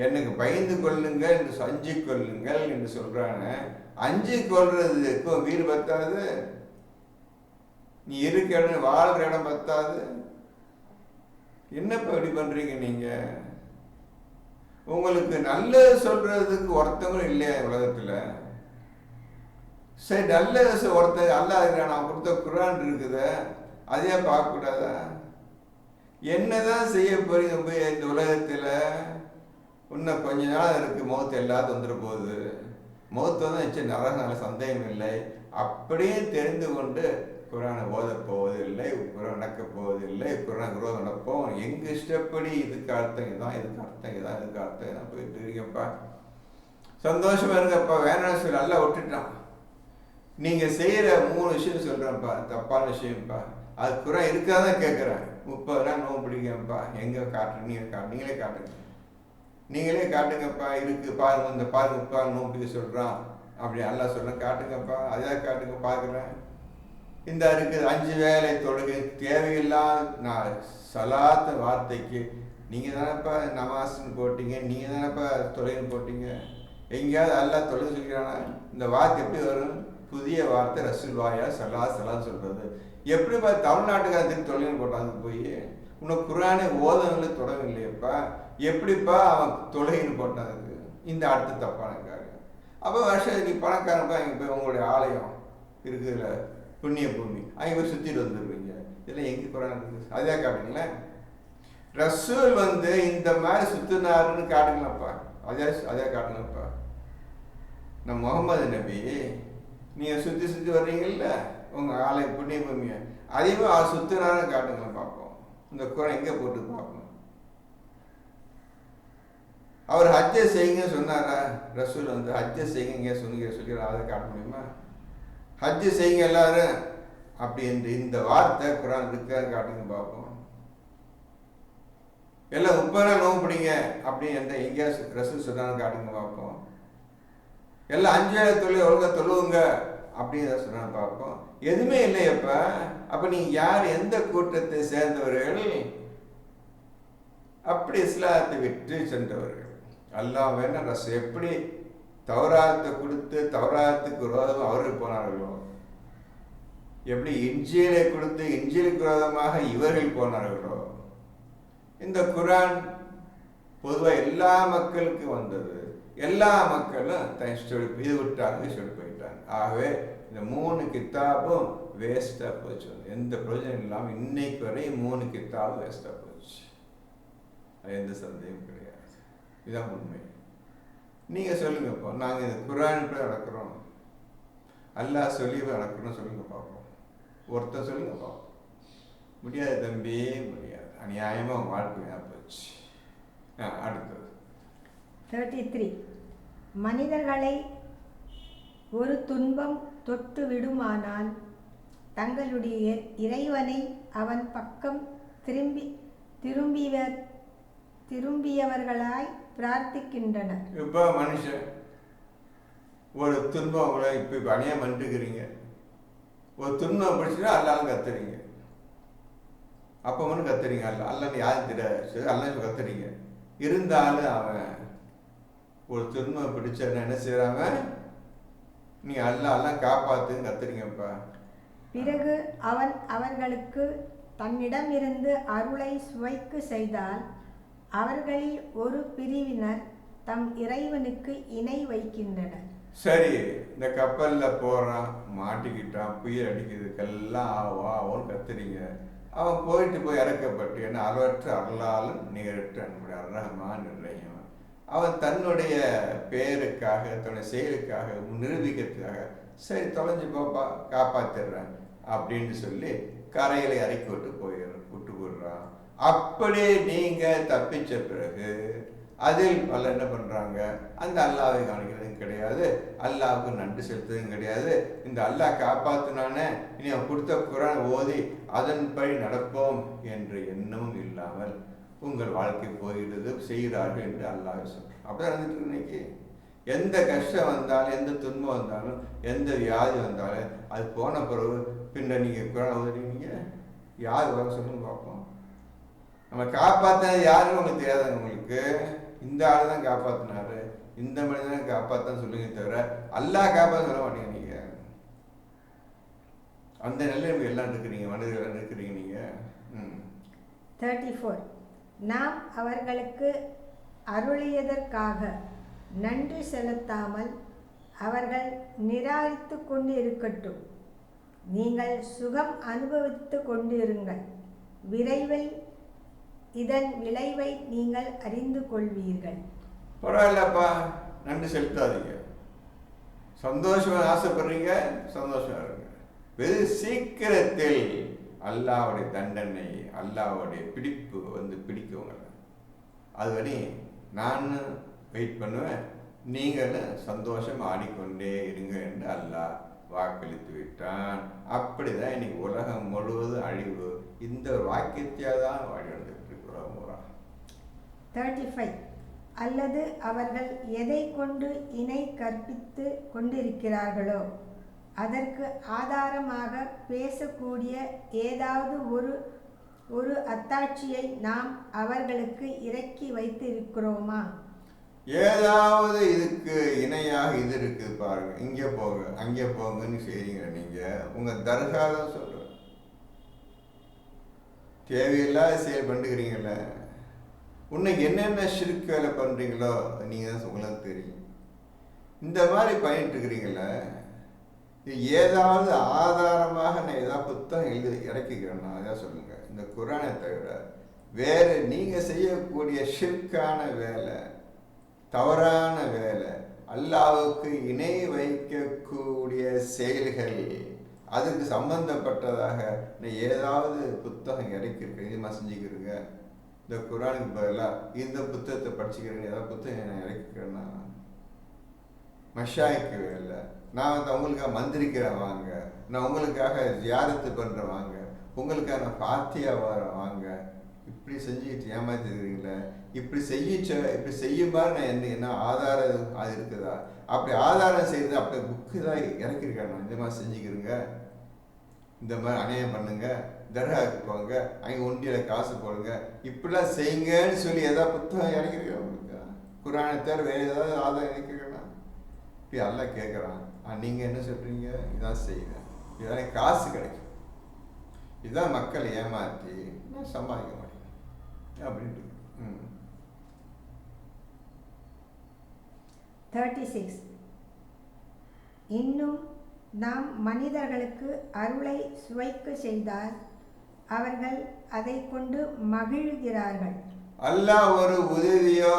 எனக்கு பயந்து கொள்ளுங்கள் என்று அஞ்சு கொள்ளுங்கள் என்று சொல்றாங்க. அஞ்சு கொள்றதுக்கு வீடு பத்தாது, நீ இருக்க இடம் வாழ்ற இடம் பத்தாது. என்னப்பா இப்படி பண்றீங்க நீங்க? உங்களுக்கு நல்லது சொல்றதுக்கு ஒருத்தவங்களும் இல்லையா உலகத்துல? சரி, நல்லது ஒருத்தர் அல்லாஹ் இருக்கிறான், நான் கொடுத்த குரான் இருக்குது, அதையே பார்க்க கூடாதா? என்னதான் செய்ய போறீங்க போய் இந்த உலகத்துல? இன்னும் கொஞ்ச நாள் இருக்கு, மௌத்து எல்லாத்தையும் வந்துட போகுது. மௌத்து வந்து நிச்சயம் நரகனால சந்தேகம் இல்லை. அப்படியே தெரிந்து கொண்டு குரானை ஓத போவதில்லை, குரான் நடக்க போவதில்லை, குரான் விரோதம் நடப்போம். எங்க இஷ்டப்படி இதுக்கு அர்த்தம் இதான், இதுக்கு அர்த்தம் இதான், இதுக்கு அர்த்தம் இதான் போயிட்டு இருக்கேன்ப்பா. சந்தோஷமா இருங்கப்பா, வேணாம் சொல்லி நல்லா விட்டுட்டான். நீங்க செய்யற 3 விஷயம் சொல்றேன்ப்பா, தப்பான விஷயம்ப்பா. அது குரான் இருக்காதான் கேட்கிறேன். 30 நாள் நோம்பு பிடிங்கப்பா, எங்க காட்டு? நீங்களே காட்டுங்க, நீங்களே காட்டுங்கப்பா. இருக்கு பாருங்க, இந்த பாருங்க 30 நோம்பு பிடிக்க சொல்றான் அப்படி எல்லாம் சொல்றேன், காட்டுங்கப்பா. அதே காட்டுங்க, பார்க்குறேன். இந்த இருக்குது 5 வேளை தொழுகை தேவையில்லாம். நான் சலாத்த வார்த்தைக்கு நீங்கள் தானேப்பா நமாஸ்ன்னு போட்டீங்க, நீங்கள் தானேப்பா தொழுகைன்னு போட்டீங்க. எங்கேயாவது அல்லா தொழுகை சொல்லிக்கிறானா? இந்த வார்த்தை எப்படி வரும்? புதிய வார்த்தை ரசூல் வாயா சலான்னு சொல்றது. எப்படிப்பா தமிழ்நாட்டுக்காரத்துக்கு தொழுகைன்னு போட்டாங்க போய்? உனக்கு குரானே ஓதனில் தொடங்கலையப்பா, எப்படிப்பா அவன் தொழுகைன்னு போட்டாங்க? இந்த அடுத்த தப்பான காரியம். அப்போ வருஷம் நீ பணக்காரப்பா, இங்கே போய் உங்களுடைய ஆலயம் இருக்குதுல்ல, புண்ணிய பூமி, அங்கே போய் சுற்றிட்டு வந்துடுவீங்க. இதெல்லாம் எங்கே குரான் இருக்குது? அதே காட்டுங்களேன். ரசூல் வந்து இந்த மாதிரி சுத்தினாருன்னு காட்டுங்களப்பா, அதே காட்டுங்களப்பா. நம்ம முகமது நபி நீங்கள் சுற்றி வர்றீங்கல்ல உங்கள் ஆலய புண்ணிய பூமியை, அதையுமே அவர் சுத்தினாருன்னு காட்டுங்களேன் பார்ப்போம். இந்த குரான் எங்கே போட்டு பார்ப்போம்? அவர் ஹஜ்ஜை செய்யுங்க சொன்னாரா? ரசூல் வந்து ஹஜ்ஜை செய்யுங்க சொல்லிடுற, அதை காட்ட முடியுமா? ஹஜ்ஜு செய்யுங்க எல்லாரும் அப்படி என்று இந்த வார்த்தை குரான் இருக்க காட்டுங்க பார்ப்போம். எல்லாம் 30 நாள் நோம்பு பிடிங்க அப்படின்னு எந்த எங்கேயாவது ரசூல் சொன்னாலும் காட்டுங்க பார்ப்போம். எல்லாம் 5 வேளை தொழில் ஒழுங்கா தொழுவுங்க அப்படின்னு சொன்னாலும் பார்ப்போம். எதுவுமே இல்லையப்ப. அப்ப நீங்க யார், எந்த கூட்டத்தை சேர்ந்தவர்கள்? அப்படி இஸ்லாத்தை விட்டு சென்றவர்கள். அல்லாஹ் வேணா ரசூல் எப்படி தௌராத்தை கொடுத்து தௌராத்துக்கு விரோதமாக அவர்கள் போனார்களோ, எப்படி இன்ஜீலை கொடுத்து இன்ஜீலுக்கு விரோதமாக இவர்கள் போனார்களோ, இந்த குரான் பொதுவாக எல்லா மக்களுக்கும் வந்தது. எல்லா மக்களும் தன் இது விட்டாங்க, சொல்லி போயிட்டாங்க. ஆகவே இந்த 3 கித்தாபும் வேஸ்டாக போச்சு. எந்த பிரயோஜனம் இல்லாமல் இன்னைக்கு வரை 3 கித்தாபும் வேஸ்டாக போச்சு. அது எந்த சந்தேகம் கிடையாது. இதுதான் உண்மை. நீங்கள் சொல்லுங்க, இப்போ நாங்கள் இந்த குரான் போய் நடக்கிறோம், அல்லாஹ் சொல்லி நடக்கணும்னு சொல்லுங்க பார்ப்போம். ஒருத்தர் சொல்லுங்க பார்ப்போம். முடியாது தம்பி, முடியாது. அநியாயமாக உங்கள் வாழ்க்கை வீணாக போச்சு. அடுத்தது 33. மனிதர்களை ஒரு துன்பம் தொட்டு விடுமானால் தங்களுடைய இறைவனை அவன் பக்கம் திரும்பியவர்களாய் பிரார்த்திக்கின்றனர். இப்போ மனுஷன் ஒரு துன்பம் உங்களை இப்போ அநியாயம் பண்ணிட்டுக்கிறீங்க, ஒரு துன்பம் பிடிச்சினா அல்லாலும் கத்துறீங்க. அப்போ மட்டும் கத்துறீங்க, அல்லன்னு யாரும் தெரியாது, அல்ல கத்துறீங்க. இருந்தாலும் அவன் ஒரு துன்பம் பிடிச்ச என்ன செய்யறாங்க? நீ அல்லாஹ் காப்பாத்துன்னு கத்துறீங்கப்பா. பிறகு அவன் அவர்களுக்கு தன்னிடமிருந்து அருளை சுவைக்கு செய்தால் அவர்களில் ஒரு பிரிவினர் தம் இறைவனுக்கு இணை வைக்கின்றனர். சரி, இந்த கப்பலில் போகிறான், மாட்டிக்கிட்டான், புயல் அடிக்கிறதுக்கெல்லாம் ஆவோன்னு கத்துறீங்க. அவன் போய் இறக்கப்பட்டு என்ன அளவற்ற அருளாலும் நிகரற்ற நம்முடைய அர்ரஹ்மான் நிறையும். அவன் தன்னுடைய பேருக்காக தன்னுடைய செயலுக்காக நிரூபிக்கிறதுக்காக சரி தொலைஞ்சு போப்பா காப்பாத்திடுறேன் அப்படின்னு சொல்லி கரையில இறக்கி விட்டு போயிடுறான். அப்படி நீங்க தப்பிச்ச பிறகு அதில் பல என்ன பண்றாங்க, அந்த அல்லாவை காணிக்கிறதும் கிடையாது, அல்லாவுக்கு நன்றி செலுத்துறதும் கிடையாது. இந்த அல்லாஹ் காப்பாத்தினானே, இனி அவன் கொடுத்த குரான் ஓதி அதன்படி நடப்போம் என்ற எண்ணமும் இல்லாமல் உங்கள் வாழ்க்கை போயிடுது செய்கிறார்கள் என்று அல்லாஹ் சொல்றான். அப்படிதான் நடந்துட்டு இன்னைக்கு. எந்த கஷ்டம் வந்தாலும், எந்த துன்பம் வந்தாலும், எந்த வியாதி வந்தாலும் அது போன பிறகு பின்ன நீங்க குரான் ஓதுறீங்க, யார் வர சொல்லுங்க பார்ப்போம். நம்ம காப்பாற்றினது யாருன்னு உங்களுக்கு தெரியாதுங்க. உங்களுக்கு இந்த ஆள் தான் காப்பாற்றினாரு, இந்த மனிதன் காப்பாற்றான்னு சொல்லுங்க தவிர அல்லாஹ் காப்பாற்ற சொல்ல மாட்டீங்க. நீங்க அந்த நிலையில எல்லாம் இருக்கிறீங்க, மனிதர்கள் இருக்கிறீங்க நீங்க. 34. நாம் அவர்களுக்கு அருளியதற்காக நன்றி செலுத்தாமல் அவர்கள் நிராகரித்து கொண்டு இருக்கட்டும். நீங்கள் சுகம் அனுபவித்து கொண்டிருங்கள். விரைவில் இதன் விளைவை நீங்கள் அறிந்து கொள்வீர்கள். பரவாயில்லப்பா, நன்றி செலுத்தாதீங்க. சந்தோஷமா ஆசைப்படுறீங்க, சந்தோஷமா இருங்க. வெகு சீக்கிரத்தில் அல்லாஹ்வுடைய தண்டனை, அல்லாஹ்வுடைய பிடிப்பு வந்து பிடிக்குவங்க. அது வரை நான் வெயிட் பண்ணுவேன், நீங்களும் சந்தோஷம் ஆடிக்கொண்டே இருங்க என்று அல்லாஹ் வாக்களித்து விட்டான். அப்படிதான் இன்னைக்கு உலகம் முழுவதும் அழிவு இந்த வாக்கியத்தையாக தான் வாடி வந்துட்டு இருக்கிறோம். 35. அல்லது அவர்கள் எதை கொண்டு இணை கற்பித்து கொண்டிருக்கிறார்களோ அதற்கு ஆதாரமாக பேசக்கூடிய ஏதாவது ஒரு அத்தாட்சியை நாம் அவர்களுக்கு இறக்கி வைத்து இருக்கிறோமா? ஏதாவது இதுக்கு இணையாக இது இருக்கு பாருங்க, இங்கே போங்க அங்கே போங்கன்னு செய்றீங்க. நீங்க உங்க தர்கா தான் சொல்ற, தேவையில்லாத செயல் பண்ணுகிறீங்கள. உன்னைக்கு என்னென்ன ஷிர்க் வேலை பண்றீங்களோ நீங்க தான் உங்களுக்கு தெரியும். இந்த மாதிரி பண்ணிட்டு இருக்கிறீங்கள, ஏதாவது ஆதாரமாக நான் ஏதாவது புத்தகம் எழுதி இறக்கிக்கிறேன்னா அதான் சொல்லுங்க. இந்த குரானை தவிர வேறு நீங்க செய்யக்கூடிய ஷிர்கான வேலை, தவறான வேலை, அல்லாஹ்வுக்கு இணை வைக்கக்கூடிய செயல்கள், அதுக்கு சம்பந்தப்பட்டதாக ஏதாவது புத்தகம் இறக்கிருக்கு, இதுமா செஞ்சுக்கிறீங்க. இந்த குரானுக்கு பதிலாக இந்த புத்தகத்தை படிச்சுக்கிறேன்னு ஏதாவது புத்தகம் நான் இறக்கிக்கிறேன்னா மஷாய்க்கு வேலை. நான் வந்து உங்களுக்காக மந்திரிக்கிறேன் வாங்க, நான் உங்களுக்காக ஜியாரத்து பண்ணுறேன் வாங்க, உங்களுக்காக நான் பாத்தியா வரேன் வாங்க, இப்படி செஞ்சுக்கிட்டு ஏமாத்திருக்கிறீங்களே. இப்படி செய்யுமாறு நான் என்ன ஆதாரம் அது இருக்குதா? அப்படி ஆதாரம் செய்யுது, அப்படி புக்கு தான் இறக்கிருக்கேன். நான் இந்த மாதிரி செஞ்சுக்கிறேங்க, இந்த மாதிரி அநியாயம் பண்ணுங்க, தர்காவுக்கு போங்க, அங்கே உண்டியில் காசு போடுங்க, இப்படிலாம் செய்யுங்கன்னு சொல்லி ஏதாவது புத்தகம் இறக்கிருக்கேன் உங்களுக்கு? குரானை தவிர வேறு ஏதாவது ஆதாரம் இறக்கிருக்கேன்னா இப்படி எல்லாம் கேட்குறான். நீங்கள் என்ன சொல்கிறீங்க? இதான் செய்யுங்க, இதான் காசு கிடைக்கும், இதுதான் மக்கள் ஏமாற்றி நான் சம்பாதிக்க மாட்டேன் அப்படின்ட்டு. 36. இன்னும் நாம் மனிதர்களுக்கு அருளை சுவைக்க செய்தால் அவர்கள் அதை கொண்டு மகிழ்கிறார்கள். அல்லாஹ் ஒரு உதவியோ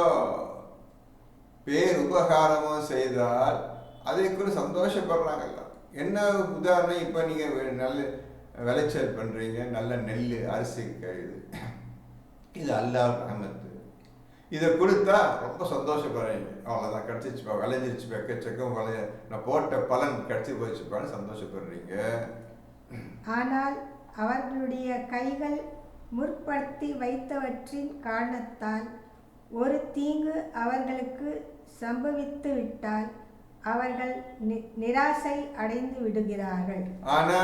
பேர் உபகாரமோ செய்தால் அதை கூட சந்தோஷப்படுறாங்கல்ல. என்ன உதாரணம், இப்போ நீங்கள் நல்ல விளைச்சல் பண்ணுறீங்க, நல்ல நெல் அரிசி இது அல்லாஹ் ரஹ்மத்து, இதை கொடுத்தா ரொம்ப சந்தோஷப்படுறீங்க. அவ்வளோதான், கிடச்சிச்சுப்பா, விளைஞ்சிருச்சுப்பா, எக்கச்சக்கம் நான் போட்ட பலன் கிடச்சி போச்சுப்பான்னு சந்தோஷப்படுறீங்க. ஆனால் அவர்களுடைய கைகள் முற்படுத்தி வைத்தவற்றின் காரணத்தால் ஒரு தீங்கு அவர்களுக்கு சம்பவித்து விட்டால் அவர்கள் நிராசை அடைந்து விடுகிறார்கள். ஆனா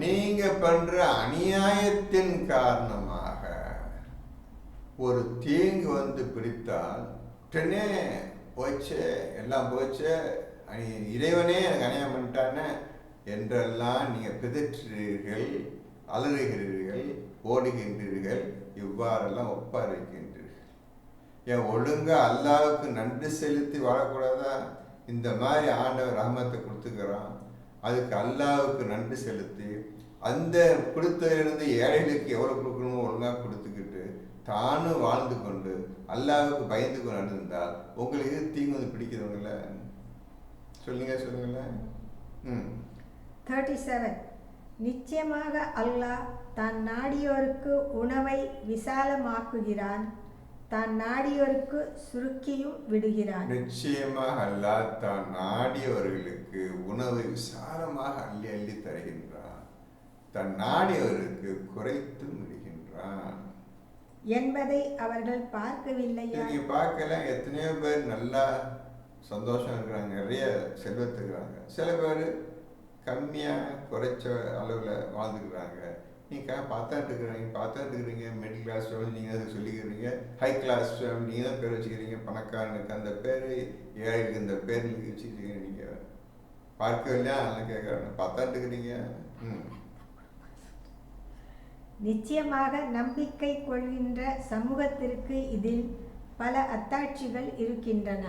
நீங்க பண்ற அநியாயத்தின் காரணமாக ஒரு தீங்கு வந்து பிடித்தால் உடனே போச்சு, எல்லாம் போச்சு, இறைவனே எனக்கு அநியாயம் பண்ணிட்டானே என்றெல்லாம் நீங்க பிதற்றுகிறீர்கள், அலறுகிறீர்கள், ஓடுகின்றீர்கள், இவ்வாறெல்லாம் ஒப்பாரிக்கின்றீர்கள். ஏன் ஒழுங்கா அல்லாஹ்வுக்கு நன்றி செலுத்தி வாழக்கூடாதா? இந்த மாதிரி ஆண்டவர் ரஹமத்தை கொடுத்துக்கிறான், அதுக்கு அல்லாஹ்வுக்கு நன்றி செலுத்தி அந்த கொடுத்ததிலிருந்து ஏழைகளுக்கு எவ்வளோ கொடுக்கணுமோ ஒழுங்காக கொடுத்துக்கிட்டு தானும் வாழ்ந்து கொண்டு அல்லாஹ்வுக்கு பயந்து கொண்டு நடந்தால் உங்களுக்கு தீங்கு வந்து பிடிக்கிறவங்கள சொல்லுங்களேன். 37. நிச்சயமாக அல்லாஹ் தான் நாடியோருக்கு உணவை விசாலமாக்குகிறான், தான் நாடியோருக்கு சுருக்கியும் விடுகிறான். நிச்சயமாக அல்லாஹ் தான் நாடியவர்களுக்கு உணவை விசாலமாக அள்ளி அள்ளி தருகின்றான், தன் நாடியவருக்கு குறைத்தும் விடுகின்றான் என்பதை அவர்கள் பார்க்கவில்லையா? நீங்க பார்க்கல. எத்தனையோ பேர் நல்லா சந்தோஷம் இருக்கிறாங்க, நிறைய செல்வத்துக்கிறாங்க. சில பேர் கம்மியாக குறைச்ச அளவில் வாழ்ந்துக்கிறாங்க. நீங்கள் பார்த்துட்டுருக்கிறீங்க மிடில் கிளாஸ் ஃபேமிலி நீங்கள் சொல்லிக்கிறீங்க, ஹை கிளாஸ் ஃபேமிலி நீங்கள் தான் பேர் வச்சுக்கிறீங்க, பணக்காரனுக்கு அந்த பேர், ஏழைக்கு இந்த பேர் நீங்கள் வச்சுக்கிறீங்க. நீங்கள் பார்க்கவில்லையா? அதெல்லாம் கேட்குறாங்க, பார்த்துட்டுருக்கிறீங்க. நிச்சயமாக நம்பிக்கை கொள்கின்ற சமூகத்திற்கு இதில் பல அத்தாட்சிகள் இருக்கின்றன.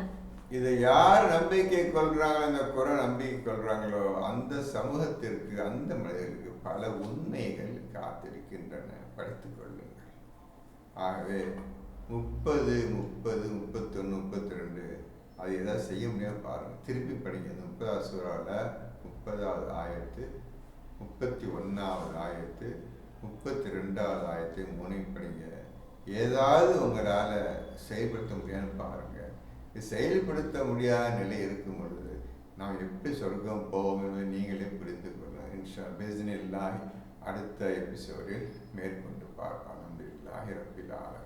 இதை யார் நம்பிக்கை கொள்றாங்களோ, இந்த குறை நம்பிக்கை கொள்றாங்களோ அந்த சமூகத்திற்கு, அந்த மனிதருக்கு பல உண்மைகள் காத்திருக்கின்றன, படித்துக் கொள்ளுங்கள். ஆகவே 30, 30, 31, 32 அது ஏதாவது செய்ய முடியாது பாருங்க, திருப்பி படிங்க. இந்த 30வது சூறாவில் 30வது ஆயத்து, 31வது ஆயத்து, 32வது ஆயத்து 3 படிங்க. ஏதாவது உங்களால் செயல்படுத்த முடியாதுன்னு பாருங்க. செயல்படுத்த முடியாத நிலை இருக்கும் பொழுது நாம் எப்படி சொர்க்கம் போவோம் என்பதை நீங்களே புரிந்து கொள்ளலாம். இன்ஷா பிஸ்மில்லாஹ் அடுத்த எபிசோடில் மேற்கொண்டு பார்க்கலாம். அல்ஹம்துலில்லாஹி ரப்பில் ஆலமீன்.